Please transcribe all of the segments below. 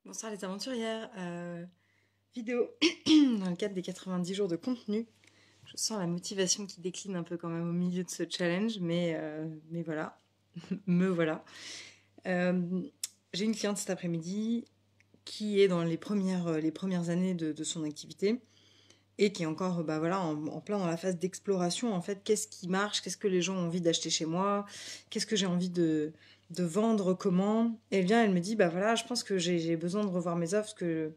Bonsoir les aventurières, vidéo dans le cadre des 90 jours de contenu. Je sens la motivation qui décline un peu quand même au milieu de ce challenge, mais voilà, me voilà. J'ai une cliente cet après-midi qui est dans les premières années de son activité et qui est encore bah voilà, en plein dans la phase d'exploration. En fait, qu'est-ce qui marche, qu'est-ce que les gens ont envie d'acheter chez moi, qu'est-ce que j'ai envie de vendre, comment. Et bien, elle me dit, bah voilà, je pense que j'ai besoin de revoir mes offres, parce que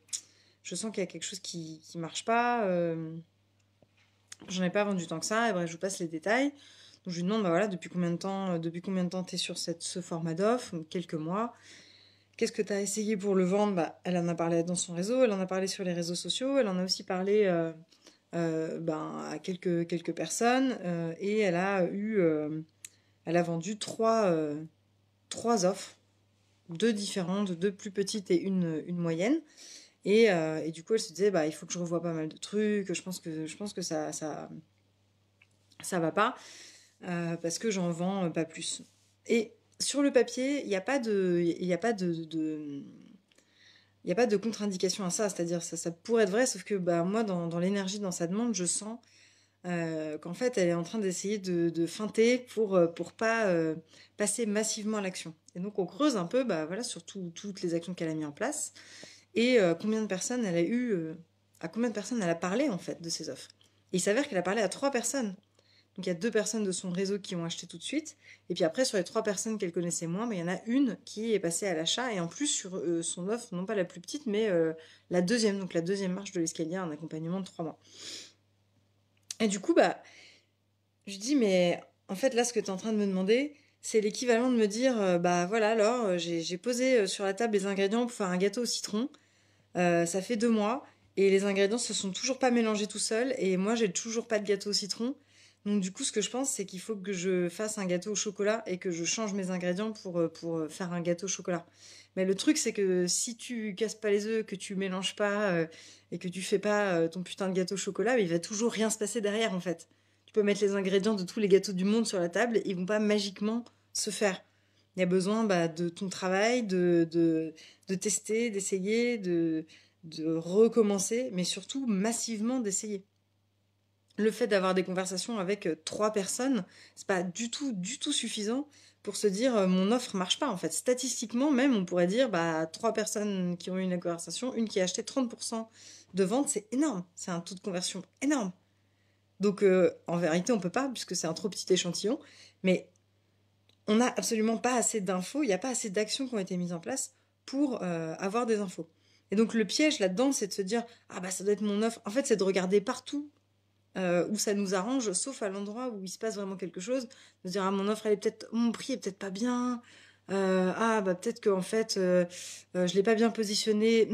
je sens qu'il y a quelque chose qui marche pas. J'en ai pas vendu tant que ça. Et bref, je vous passe les détails. Donc je lui demande, bah voilà, depuis combien de temps t'es sur ce format d'offre? Quelques mois. Qu'est-ce que t'as essayé pour le vendre? Bah, elle en a parlé dans son réseau, elle en a parlé sur les réseaux sociaux, elle en a aussi parlé à quelques personnes, et elle a vendu trois offres, deux différentes, deux plus petites et une moyenne. Et du coup, elle se disait, bah, il faut que je revoie pas mal de trucs. Je pense que ça va pas, parce que j'en vends pas plus. Et sur le papier, il y a pas de contre-indication à ça. C'est-à-dire, ça pourrait être vrai, sauf que bah, moi, dans l'énergie, dans sa demande, je sens qu'en fait, elle est en train d'essayer de feinter pour pas passer massivement à l'action. Et donc, on creuse un peu, bah, voilà, sur toutes les actions qu'elle a mis en place. Et combien de personnes elle a eu, à combien de personnes elle a parlé en fait de ses offres. Et il s'avère qu'elle a parlé à trois personnes. Donc il y a deux personnes de son réseau qui ont acheté tout de suite. Et puis après, sur les trois personnes qu'elle connaissait moins, mais il y en a une qui est passée à l'achat. Et en plus, sur son offre, non pas la plus petite, mais la deuxième. Donc la deuxième marche de l'escalier, un accompagnement de 3 mois. Et du coup, bah, je dis, mais en fait, là, ce que tu es en train de me demander, c'est l'équivalent de me dire, bah voilà, alors, j'ai posé sur la table les ingrédients pour faire un gâteau au citron. Ça fait 2 mois et les ingrédients se sont toujours pas mélangés tout seuls et moi j'ai toujours pas de gâteau au citron. Donc du coup ce que je pense c'est qu'il faut que je fasse un gâteau au chocolat et que je change mes ingrédients pour faire un gâteau au chocolat. Mais le truc c'est que si tu casses pas les œufs, que tu mélanges pas et que tu fais pas ton putain de gâteau au chocolat, il va toujours rien se passer derrière en fait. Tu peux mettre les ingrédients de tous les gâteaux du monde sur la table, ils vont pas magiquement se faire. Il y a besoin bah, de ton travail, de tester, d'essayer, de recommencer, mais surtout massivement d'essayer. Le fait d'avoir des conversations avec trois personnes, c'est pas du tout suffisant pour se dire mon offre marche pas en fait. Statistiquement même, on pourrait dire bah trois personnes qui ont eu une conversation, une qui a acheté 30% de vente, c'est énorme. C'est un taux de conversion énorme. Donc en vérité, on peut pas puisque c'est un trop petit échantillon, mais on n'a absolument pas assez d'infos, il n'y a pas assez d'actions qui ont été mises en place pour avoir des infos. Et donc le piège là-dedans, c'est de se dire ah bah ça doit être mon offre. En fait, c'est de regarder partout où ça nous arrange, sauf à l'endroit où il se passe vraiment quelque chose, de se dire ah mon offre elle est peut-être, mon prix est peut-être pas bien. Ah bah peut-être que en fait je l'ai pas bien positionné.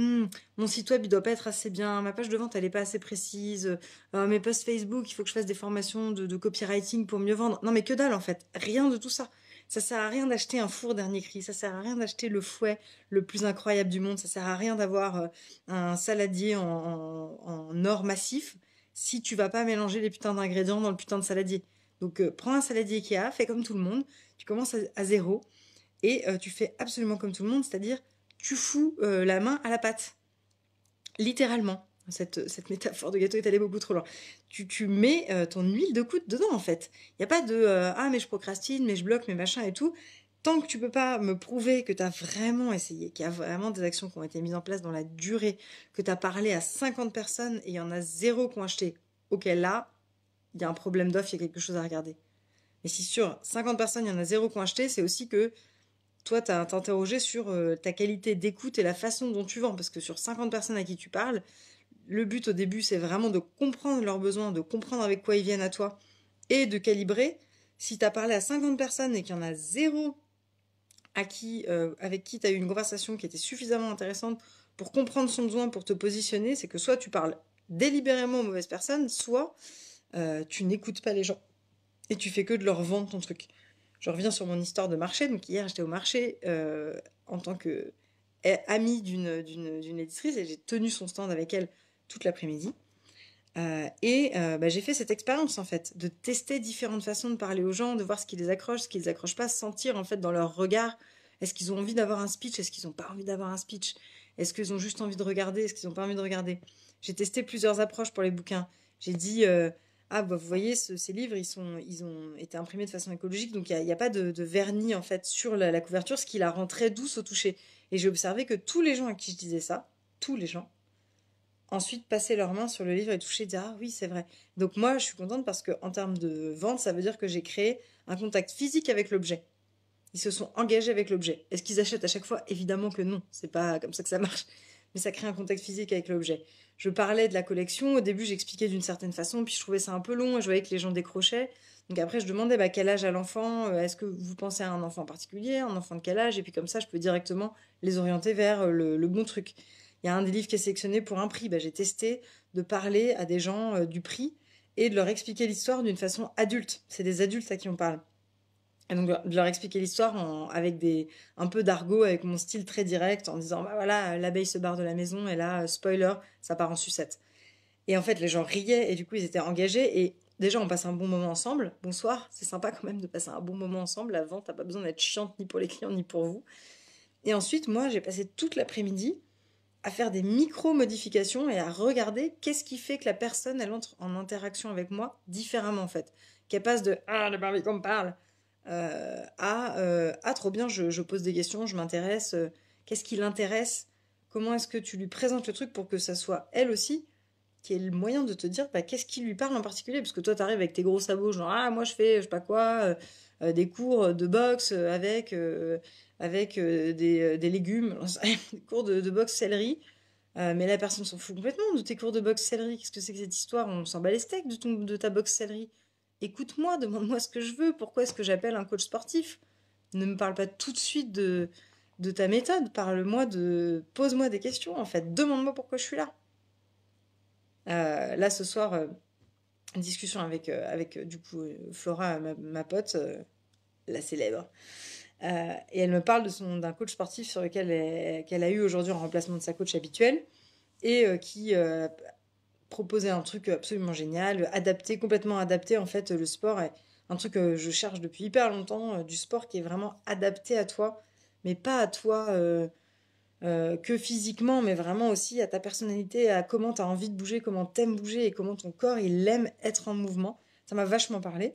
Mon site web il doit pas être assez bien. Ma page de vente elle est pas assez précise. Mes posts Facebook il faut que je fasse des formations de copywriting pour mieux vendre. Non mais que dalle en fait, rien de tout ça. Ça sert à rien d'acheter un four dernier cri, ça sert à rien d'acheter le fouet le plus incroyable du monde, ça sert à rien d'avoir un saladier en or massif si tu vas pas mélanger les putains d'ingrédients dans le putain de saladier. Donc prends un saladier Ikea, fais comme tout le monde, tu commences à zéro et tu fais absolument comme tout le monde, c'est-à-dire tu fous la main à la pâte, littéralement. Cette métaphore de gâteau est allée beaucoup trop loin. Tu mets ton huile de coude dedans en fait. Il n'y a pas de ah mais je procrastine, mais je bloque, mes machins et tout. Tant que tu peux pas me prouver que tu as vraiment essayé, qu'il y a vraiment des actions qui ont été mises en place dans la durée, que tu as parlé à 50 personnes et il y en a zéro qui ont acheté, ok là, il y a un problème d'offre, il y a quelque chose à regarder. Mais si sur 50 personnes, il y en a zéro qui ont acheté, c'est aussi que toi, tu as t'interrogé sur ta qualité d'écoute et la façon dont tu vends. Parce que sur 50 personnes à qui tu parles, le but au début, c'est vraiment de comprendre leurs besoins, de comprendre avec quoi ils viennent à toi et de calibrer. Si tu as parlé à 50 personnes et qu'il y en a zéro avec qui tu as eu une conversation qui était suffisamment intéressante pour comprendre son besoin, pour te positionner, c'est que soit tu parles délibérément aux mauvaises personnes, soit tu n'écoutes pas les gens et tu fais que de leur vendre ton truc. Je reviens sur mon histoire de marché. Donc hier, j'étais au marché en tant que amie d'une éditrice et j'ai tenu son stand avec elle toute l'après-midi. Bah, j'ai fait cette expérience en fait, de tester différentes façons de parler aux gens, de voir ce qui les accroche, ce qui les accroche pas, sentir en fait dans leur regard, est-ce qu'ils ont envie d'avoir un speech, est-ce qu'ils ont pas envie d'avoir un speech, Est-ce qu'ils ont juste envie de regarder? Est-ce qu'ils n'ont pas envie de regarder? J'ai testé plusieurs approches pour les bouquins. J'ai dit, ah bah vous voyez, ces livres, ils ont été imprimés de façon écologique, donc il y a pas de vernis en fait sur la couverture, ce qui la rend très douce au toucher. Et j'ai observé que tous les gens à qui je disais ça, tous les gens, ensuite passaient leurs mains sur le livre et touchaient, disaient, ah oui, c'est vrai. Donc moi, je suis contente parce que en termes de vente, ça veut dire que j'ai créé un contact physique avec l'objet. Ils se sont engagés avec l'objet. Est-ce qu'ils achètent à chaque fois? Évidemment que non. C'est pas comme ça que ça marche. Mais ça crée un contact physique avec l'objet. Je parlais de la collection. Au début, j'expliquais d'une certaine façon, puis je trouvais ça un peu long et je voyais que les gens décrochaient. Donc après, je demandais bah, quel âge a l'enfant. Est-ce que vous pensez à un enfant en particulier? Un enfant de quel âge? Et puis comme ça, je peux directement les orienter vers le bon truc. Il y a un des livres qui est sélectionné pour un prix. Bah, j'ai testé de parler à des gens du prix et de leur expliquer l'histoire d'une façon adulte. C'est des adultes à qui on parle. Et donc, de leur expliquer l'histoire avec un peu d'argot, avec mon style très direct, en disant, bah voilà, l'abeille se barre de la maison, et là, spoiler, ça part en sucette. Et en fait, les gens riaient, et du coup, ils étaient engagés, et déjà, on passe un bon moment ensemble. Bonsoir, c'est sympa quand même de passer un bon moment ensemble. La vente, t'as pas besoin d'être chiante ni pour les clients, ni pour vous. Et ensuite, moi, j'ai passé toute l'après-midi à faire des micro-modifications et à regarder qu'est-ce qui fait que la personne, elle entre en interaction avec moi différemment, en fait. Qu'elle passe de «Ah, le Barbie qu'on me parle» ah, trop bien, je pose des questions, je m'intéresse, qu'est-ce qui l'intéresse? Comment est-ce que tu lui présentes le truc pour que ça soit elle aussi qui ait le moyen de te dire bah, qu'est-ce qui lui parle en particulier? Parce que toi, t'arrives avec tes gros sabots, genre, ah, moi, je fais, je sais pas quoi, des cours de boxe avec des légumes, des cours de boxe céleri. Mais la personne s'en fout complètement de tes cours de boxe céleri. Qu'est-ce que c'est que cette histoire? On s'en bat les steaks de ta boxe céleri. Écoute-moi, demande-moi ce que je veux. Pourquoi est-ce que j'appelle un coach sportif? Ne me parle pas tout de suite de ta méthode. Parle-moi de. Pose-moi des questions, en fait. Demande-moi pourquoi je suis là. Là, ce soir, discussion avec du coup, Flora, ma pote, la célèbre. Et elle me parle d'un coach sportif sur lequel qu'elle a eu aujourd'hui en remplacement de sa coach habituelle et qui proposait un truc absolument génial, adapté, complètement adapté. En fait, le sport est un truc que je cherche depuis hyper longtemps, du sport qui est vraiment adapté à toi, mais pas à toi que physiquement, mais vraiment aussi à ta personnalité, à comment tu as envie de bouger, comment t'aimes bouger et comment ton corps, il aime être en mouvement. Ça m'a vachement parlé.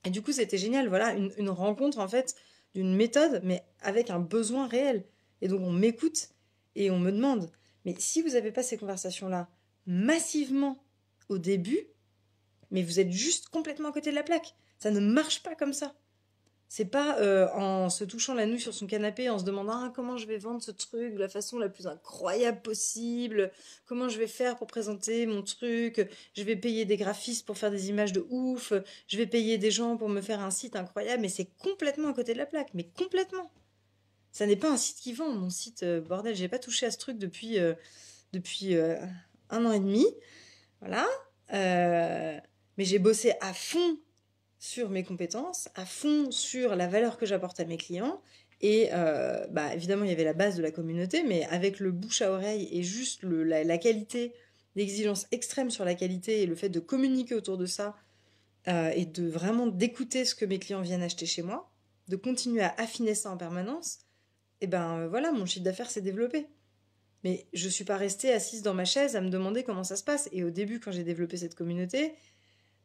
Et du coup, c'était génial, voilà, une rencontre en fait d'une méthode, mais avec un besoin réel. Et donc, on m'écoute et on me demande. Mais si vous n'avez pas ces conversations-là massivement au début, mais vous êtes juste complètement à côté de la plaque. Ça ne marche pas comme ça. C'est pas en se touchant la nouille sur son canapé, en se demandant ah, comment je vais vendre ce truc de la façon la plus incroyable possible, comment je vais faire pour présenter mon truc, je vais payer des graphistes pour faire des images de ouf, je vais payer des gens pour me faire un site incroyable, mais c'est complètement à côté de la plaque, mais complètement. Ça n'est pas un site qui vend, mon site, bordel, j'ai pas touché à ce truc depuis 1 an et demi, voilà. Mais j'ai bossé à fond sur mes compétences, à fond sur la valeur que j'apporte à mes clients. Et bah, évidemment, il y avait la base de la communauté, mais avec le bouche à oreille et juste la qualité, l'exigence extrême sur la qualité et le fait de communiquer autour de ça et de vraiment d'écouter ce que mes clients viennent acheter chez moi, de continuer à affiner ça en permanence, et ben voilà, mon chiffre d'affaires s'est développé. Mais je suis pas restée assise dans ma chaise à me demander comment ça se passe. Et au début, quand j'ai développé cette communauté,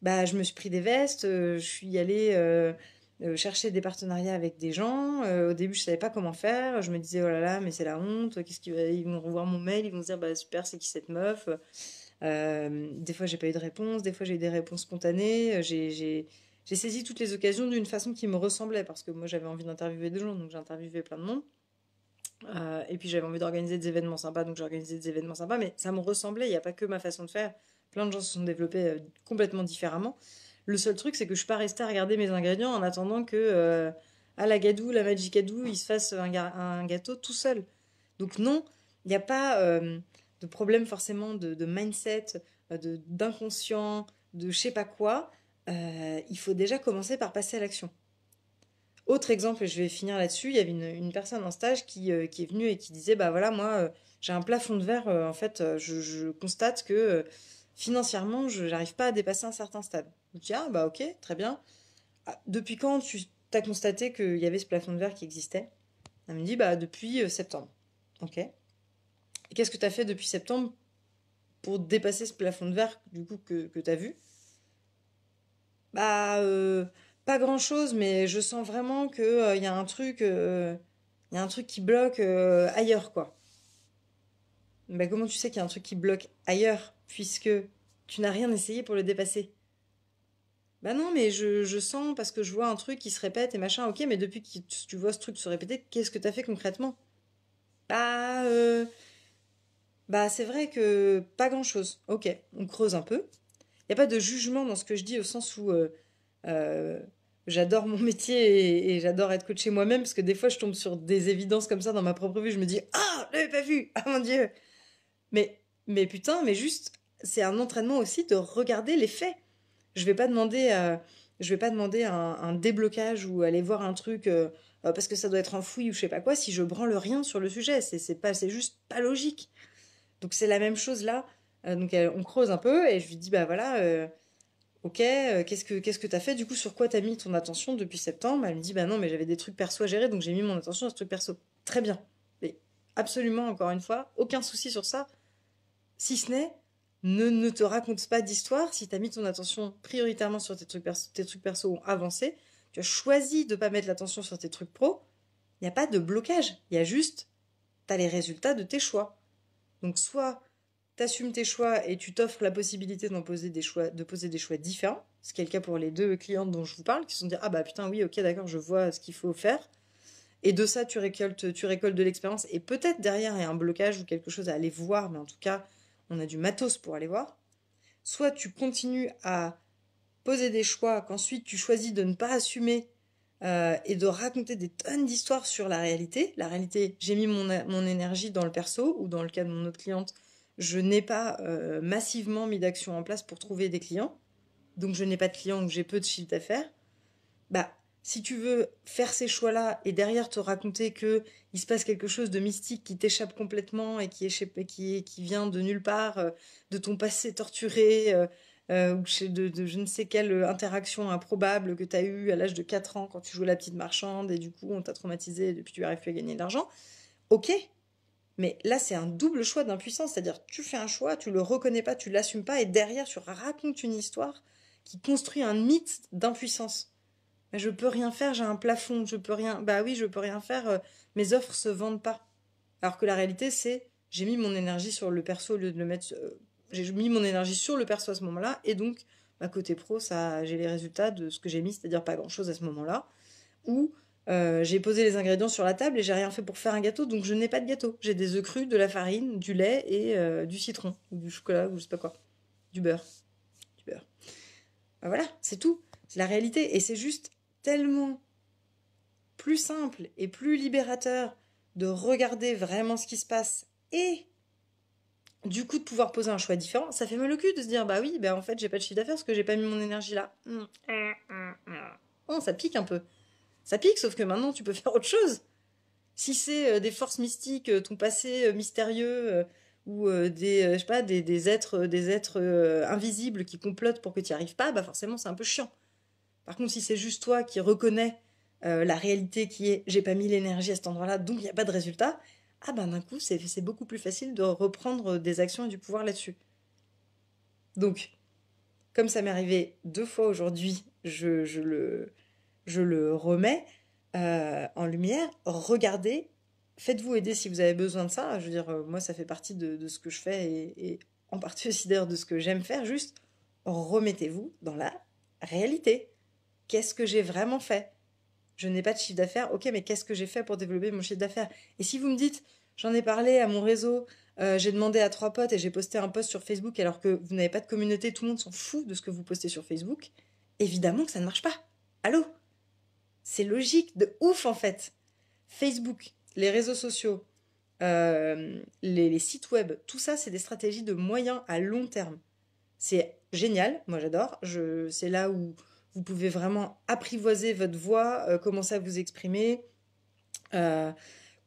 bah, je me suis pris des vestes, je suis allée chercher des partenariats avec des gens. Au début, je savais pas comment faire. Je me disais, oh là là, mais c'est la honte. Ils vont revoir mon mail, ils vont se dire, bah super, c'est qui cette meuf? Des fois, j'ai pas eu de réponse, des fois, j'ai eu des réponses spontanées. J'ai saisi toutes les occasions d'une façon qui me ressemblait parce que moi, j'avais envie d'interviewer des gens, donc j'ai interviewé plein de monde. Et puis j'avais envie d'organiser des événements sympas, donc j'ai organisé des événements sympas, mais ça me ressemblait, il n'y a pas que ma façon de faire. Plein de gens se sont développés complètement différemment. Le seul truc, c'est que je suis pas restée à regarder mes ingrédients en attendant que à la Gadou, la Magicadou, il se fasse un gâteau tout seul. Donc non, il n'y a pas de problème forcément de mindset, d'inconscient, de je sais pas quoi. Il faut déjà commencer par passer à l'action. Autre exemple, et je vais finir là-dessus, il y avait une personne en stage qui est venue et qui disait, bah voilà, moi, j'ai un plafond de verre, en fait, je constate que financièrement, je n'arrive pas à dépasser un certain stade. Je dis, ah bah ok, très bien. Ah, depuis quand tu as constaté qu'il y avait ce plafond de verre qui existait? Elle me dit, bah depuis septembre. Ok. Et qu'est-ce que tu as fait depuis septembre pour dépasser ce plafond de verre, du coup, que tu as vu? Bah, pas grand-chose, mais je sens vraiment que, y a un truc qui bloque ailleurs, quoi. Bah, comment tu sais qu'il y a un truc qui bloque ailleurs, puisque tu n'as rien essayé pour le dépasser? Bah non, mais je sens parce que je vois un truc qui se répète et machin. Ok, mais depuis que tu vois ce truc se répéter, qu'est-ce que t'as fait concrètement? Bah, bah c'est vrai que pas grand-chose. Ok, on creuse un peu. Il n'y a pas de jugement dans ce que je dis au sens où euh, j'adore mon métier et j'adore être coachée moi-même parce que des fois je tombe sur des évidences comme ça dans ma propre vie. Je me dis, ah, je l'avais pas vu, ah mon Dieu. Mais putain, mais juste, c'est un entraînement aussi de regarder les faits. Je vais pas demander, je vais pas demander un déblocage ou aller voir un truc parce que ça doit être enfoui ou je sais pas quoi si je branle rien sur le sujet. C'est juste pas logique. Donc c'est la même chose là. On creuse un peu et je lui dis bah voilà, ok, qu'est-ce que t'as fait du coup sur quoi t'as mis ton attention depuis septembre? Elle me dit bah non mais j'avais des trucs perso à gérer donc j'ai mis mon attention sur ce truc perso. Très bien. Mais absolument encore une fois aucun souci sur ça. Si ce n'est, ne te raconte pas d'histoire. Si tu as mis ton attention prioritairement sur tes trucs perso ont avancé, tu as choisi de ne pas mettre l'attention sur tes trucs pro, il n'y a pas de blocage. Il y a juste, tu as les résultats de tes choix. Donc soit tu assumes tes choix et tu t'offres la possibilité de poser des choix différents, ce qui est le cas pour les deux clientes dont je vous parle, qui se sont dit ah bah putain oui ok d'accord je vois ce qu'il faut faire. Et de ça, tu récoltes de l'expérience. Et peut-être derrière, il y a un blocage ou quelque chose à aller voir, mais en tout cas, on a du matos pour aller voir. Soit tu continues à poser des choix qu'ensuite tu choisis de ne pas assumer et de raconter des tonnes d'histoires sur la réalité. La réalité, j'ai mis mon énergie dans le perso ou dans le cas de mon autre cliente, je n'ai pas massivement mis d'action en place pour trouver des clients. Donc je n'ai pas de clients ou j'ai peu de chiffre d'affaires. Bah, si tu veux faire ces choix-là et derrière te raconter que il se passe quelque chose de mystique qui t'échappe complètement et qui vient de nulle part, de ton passé torturé, ou de je ne sais quelle interaction improbable que tu as eue à l'âge de 4 ans quand tu jouais la petite marchande et du coup on t'a traumatisé et depuis tu n'arrives plus à gagner de l'argent, ok, mais là c'est un double choix d'impuissance, c'est-à-dire tu fais un choix, tu le reconnais pas, tu l'assumes pas et derrière tu racontes une histoire qui construit un mythe d'impuissance. Je peux rien faire, j'ai un plafond, je peux rien. Bah oui, je peux rien faire, mes offres se vendent pas. Alors que la réalité, c'est j'ai mis mon énergie sur le perso au lieu de le mettre. J'ai mis mon énergie sur le perso à ce moment-là, et donc, ma côté pro, ça, j'ai les résultats de ce que j'ai mis, c'est-à-dire pas grand-chose à ce moment-là. Ou j'ai posé les ingrédients sur la table et j'ai rien fait pour faire un gâteau, donc je n'ai pas de gâteau. J'ai des œufs crus, de la farine, du lait et du citron, ou du chocolat, ou je sais pas quoi. Du beurre. Du beurre. Bah voilà, c'est tout. C'est la réalité. Et c'est juste tellement plus simple et plus libérateur de regarder vraiment ce qui se passe et du coup de pouvoir poser un choix différent, ça fait mal au cul de se dire bah oui, bah en fait j'ai pas de chiffre d'affaires parce que j'ai pas mis mon énergie là. Oh, ça pique un peu. Ça pique, sauf que maintenant tu peux faire autre chose. Si c'est des forces mystiques, ton passé mystérieux, ou je sais pas, des êtres invisibles qui complotent pour que tu n'y arrives pas, bah forcément c'est un peu chiant. Par contre, si c'est juste toi qui reconnais la réalité qui est j'ai pas mis l'énergie à cet endroit-là, donc il n'y a pas de résultat, ah ben d'un coup, c'est beaucoup plus facile de reprendre des actions et du pouvoir là-dessus. Donc, comme ça m'est arrivé 2 fois aujourd'hui, je le remets en lumière. Regardez, faites-vous aider si vous avez besoin de ça. Je veux dire, moi, ça fait partie de ce que je fais et en partie aussi d'ailleurs de ce que j'aime faire. Juste, remettez-vous dans la réalité. Qu'est-ce que j'ai vraiment fait? Je n'ai pas de chiffre d'affaires. Ok, mais qu'est-ce que j'ai fait pour développer mon chiffre d'affaires? Et si vous me dites, j'en ai parlé à mon réseau, j'ai demandé à 3 potes et j'ai posté un post sur Facebook alors que vous n'avez pas de communauté, tout le monde s'en fout de ce que vous postez sur Facebook, évidemment que ça ne marche pas. Allô? C'est logique de ouf en fait. Facebook, les réseaux sociaux, les sites web, tout ça, c'est des stratégies de moyen à long terme. C'est génial, moi j'adore. C'est là où vous pouvez vraiment apprivoiser votre voix, commencer à vous exprimer, euh,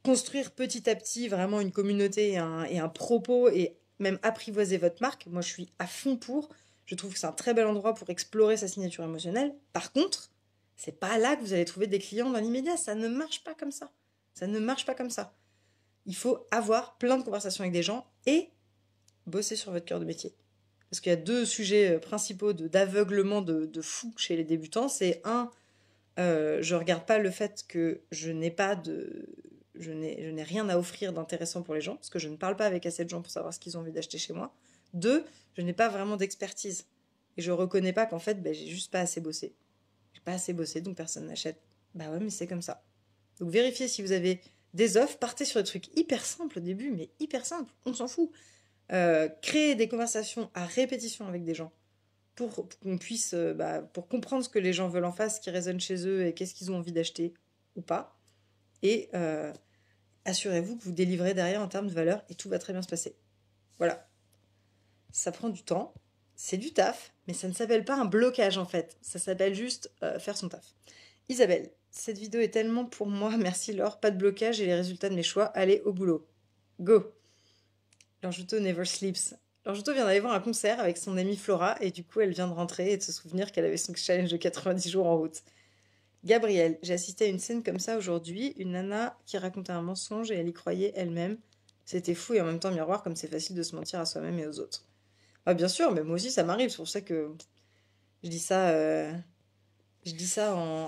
construire petit à petit vraiment une communauté et un propos et même apprivoiser votre marque. Moi je suis à fond pour. Je trouve que c'est un très bel endroit pour explorer sa signature émotionnelle. Par contre, c'est pas là que vous allez trouver des clients dans l'immédiat. Ça ne marche pas comme ça. Ça ne marche pas comme ça. Il faut avoir plein de conversations avec des gens et bosser sur votre cœur de métier. Parce qu'il y a 2 sujets principaux d'aveuglement de fou chez les débutants. C'est un, je regarde pas le fait que je n'ai rien à offrir d'intéressant pour les gens, parce que je ne parle pas avec assez de gens pour savoir ce qu'ils ont envie d'acheter chez moi. 2, je n'ai pas vraiment d'expertise. Et je reconnais pas qu'en fait, j'ai juste pas assez bossé. J'ai pas assez bossé, donc personne n'achète. Bah ouais, mais c'est comme ça. Donc vérifiez si vous avez des offres, partez sur des trucs hyper simples au début, mais hyper simples, on s'en fout. Créer des conversations à répétition avec des gens pour qu'on puisse, pour comprendre ce que les gens veulent en face, ce qui résonne chez eux et qu'est-ce qu'ils ont envie d'acheter ou pas. Et assurez-vous que vous délivrez derrière en termes de valeur et tout va très bien se passer. Voilà. Ça prend du temps, c'est du taf, mais ça ne s'appelle pas un blocage en fait. Ça s'appelle juste faire son taf. Isabelle, cette vidéo est tellement pour moi. Merci Laure, pas de blocage et les résultats de mes choix. Allez au boulot. Go. L'Anjuto never sleeps. L'Anjuto vient d'aller voir un concert avec son amie Flora et du coup elle vient de rentrer et de se souvenir qu'elle avait son challenge de 90 jours en route. Gabrielle, j'ai assisté à une scène comme ça aujourd'hui, une nana qui racontait un mensonge et elle y croyait elle-même. C'était fou et en même temps miroir comme c'est facile de se mentir à soi-même et aux autres. Ah bien sûr, mais moi aussi ça m'arrive, c'est pour ça que je dis ça,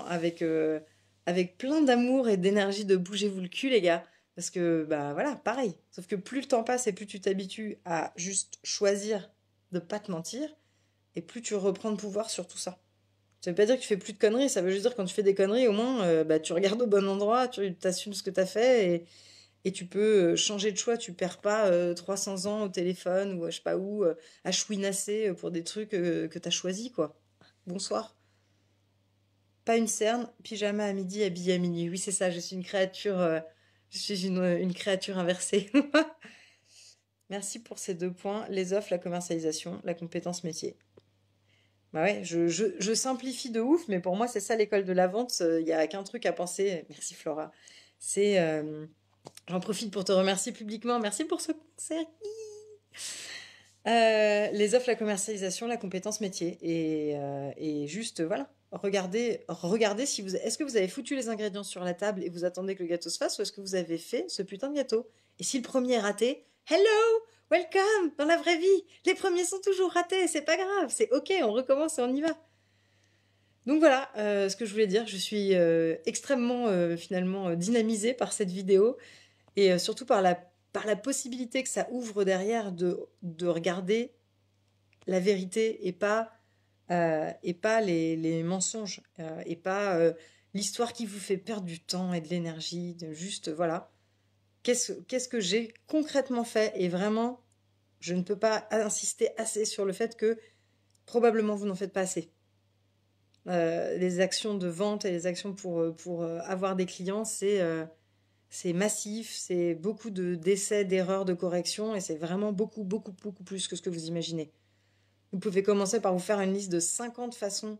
avec plein d'amour et d'énergie de bougez-vous le cul les gars. Parce que, bah voilà, pareil. Sauf que plus le temps passe et plus tu t'habitues à juste choisir de pas te mentir, et plus tu reprends le pouvoir sur tout ça. Ça veut pas dire que tu fais plus de conneries, ça veut juste dire que quand tu fais des conneries, au moins, tu regardes au bon endroit, tu t'assumes ce que t'as fait, et tu peux changer de choix. Tu perds pas 300 ans au téléphone, ou je sais pas où, à chouinasser pour des trucs que t'as choisis, quoi. Bonsoir. Pas une cerne, pyjama à midi, habillé à minuit. Oui, c'est ça, je suis une créature, une créature inversée. Merci pour ces 2 points, les offres, la commercialisation, la compétence métier. Bah ouais, je simplifie de ouf, mais pour moi, c'est ça l'école de la vente. Il n'y a qu'un truc à penser. Merci Flora. C'est, j'en profite pour te remercier publiquement. Merci pour ce concert. Les offres, la commercialisation, la compétence métier. Et juste, voilà. Regardez si vous... Est-ce que vous avez foutu les ingrédients sur la table et vous attendez que le gâteau se fasse, ou est-ce que vous avez fait ce putain de gâteau? Et si le premier est raté, hello, welcome, dans la vraie vie. Les premiers sont toujours ratés, c'est pas grave, c'est ok, on recommence et on y va. Donc voilà ce que je voulais dire. Je suis extrêmement finalement dynamisée par cette vidéo et surtout par la possibilité que ça ouvre derrière de regarder la vérité et pas les mensonges et pas l'histoire qui vous fait perdre du temps et de l'énergie. De juste, voilà, qu'est-ce que j'ai concrètement fait? Et vraiment, je ne peux pas insister assez sur le fait que probablement vous n'en faites pas assez. Les actions de vente et les actions pour avoir des clients, c'est massif, c'est beaucoup d'essais, d'erreurs, de corrections, et c'est vraiment beaucoup, beaucoup, beaucoup plus que ce que vous imaginez. Vous pouvez commencer par vous faire une liste de 50 façons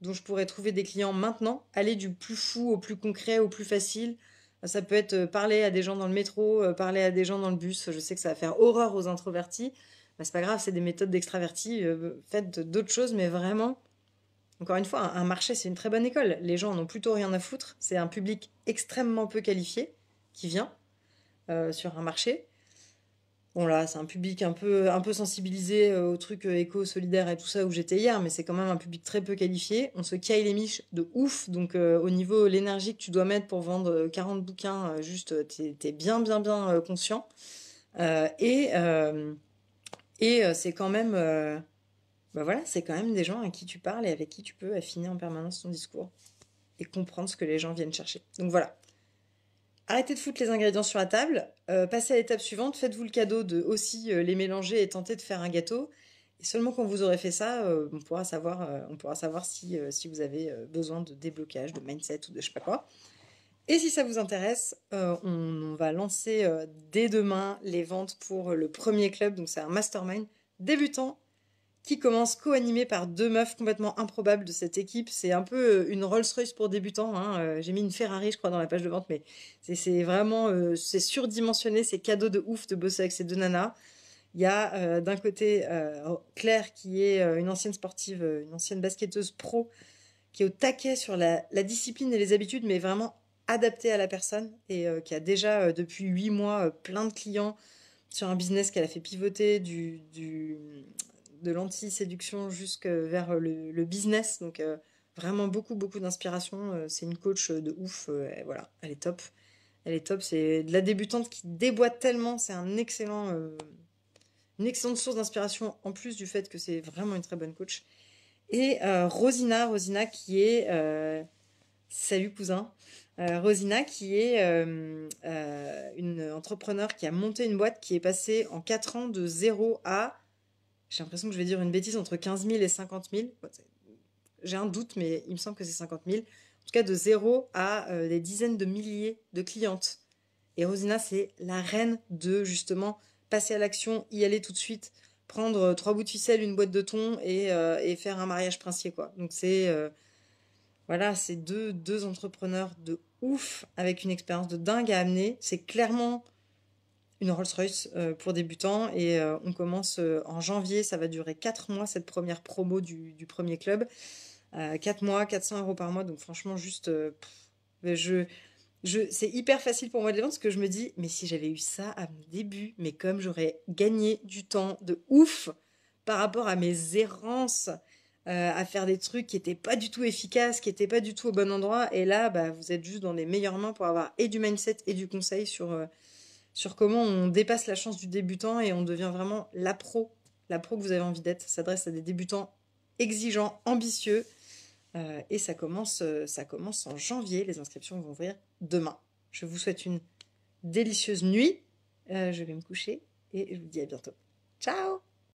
dont je pourrais trouver des clients maintenant, aller du plus fou au plus concret, au plus facile. Ça peut être parler à des gens dans le métro, parler à des gens dans le bus. Je sais que ça va faire horreur aux introvertis. Bah, c'est pas grave, c'est des méthodes d'extravertis. Faites d'autres choses, mais vraiment, encore une fois, un marché, c'est une très bonne école. Les gens en ont plutôt rien à foutre. C'est un public extrêmement peu qualifié qui vient sur un marché. Bon là, c'est un public un peu sensibilisé aux trucs éco-solidaires et tout ça où j'étais hier, mais c'est quand même un public très peu qualifié. On se caille les miches de ouf, donc au niveau l'énergie que tu dois mettre pour vendre 40 bouquins, juste t'es bien bien bien conscient. Euh, et c'est quand même, voilà, c'est quand même des gens à qui tu parles et avec qui tu peux affiner en permanence ton discours et comprendre ce que les gens viennent chercher. Donc voilà. Arrêtez de foutre les ingrédients sur la table, passez à l'étape suivante, faites-vous le cadeau de aussi les mélanger et tenter de faire un gâteau. Et seulement quand vous aurez fait ça, on pourra savoir si vous avez besoin de déblocage, de mindset ou de je sais pas quoi. Et si ça vous intéresse, on va lancer dès demain les ventes pour le premier club. Donc c'est un mastermind débutant qui commence co-animé par 2 meufs complètement improbables de cette équipe. C'est un peu une Rolls-Royce pour débutants, hein. J'ai mis une Ferrari, je crois, dans la page de vente, mais c'est vraiment c'est surdimensionné, c'est cadeau de ouf de bosser avec ces 2 nanas. Il y a d'un côté Claire, qui est une ancienne sportive, une ancienne basketteuse pro, qui est au taquet sur la discipline et les habitudes, mais vraiment adapté à la personne et qui a déjà depuis 8 mois plein de clients sur un business qu'elle a fait pivoter de l'anti-séduction jusque vers le business. Donc vraiment beaucoup, beaucoup d'inspiration. C'est une coach de ouf. Et voilà, elle est top. Elle est top. C'est de la débutante qui déboîte tellement. C'est une excellente source d'inspiration en plus du fait que c'est vraiment une très bonne coach. Et Rosina qui est... salut cousin. Rosina qui est une entrepreneur qui a monté une boîte qui est passée en 4 ans de 0 à... J'ai l'impression que je vais dire une bêtise entre 15 000 et 50 000. J'ai un doute, mais il me semble que c'est 50 000. En tout cas, de 0 à des dizaines de milliers de clientes. Et Rosina, c'est la reine de justement passer à l'action, y aller tout de suite, prendre 3 bouts de ficelle, une boîte de thon et faire un mariage princier, quoi. Donc voilà, c'est deux entrepreneurs de ouf avec une expérience de dingue à amener. C'est clairement une Rolls-Royce pour débutants et on commence en janvier. Ça va durer 4 mois cette première promo du premier club. 4 mois, 400 € par mois. Donc franchement, juste, c'est hyper facile pour moi de les vendre parce que je me dis, mais si j'avais eu ça à mon début, mais comme j'aurais gagné du temps de ouf par rapport à mes errances à faire des trucs qui étaient pas du tout efficaces, qui étaient pas du tout au bon endroit. Et là, bah, vous êtes juste dans les meilleures mains pour avoir et du mindset et du conseil sur comment on dépasse la chance du débutant et on devient vraiment la pro que vous avez envie d'être. Ça s'adresse à des débutants exigeants, ambitieux. Et ça commence en janvier. Les inscriptions vont ouvrir demain. Je vous souhaite une délicieuse nuit. Je vais me coucher et je vous dis à bientôt. Ciao!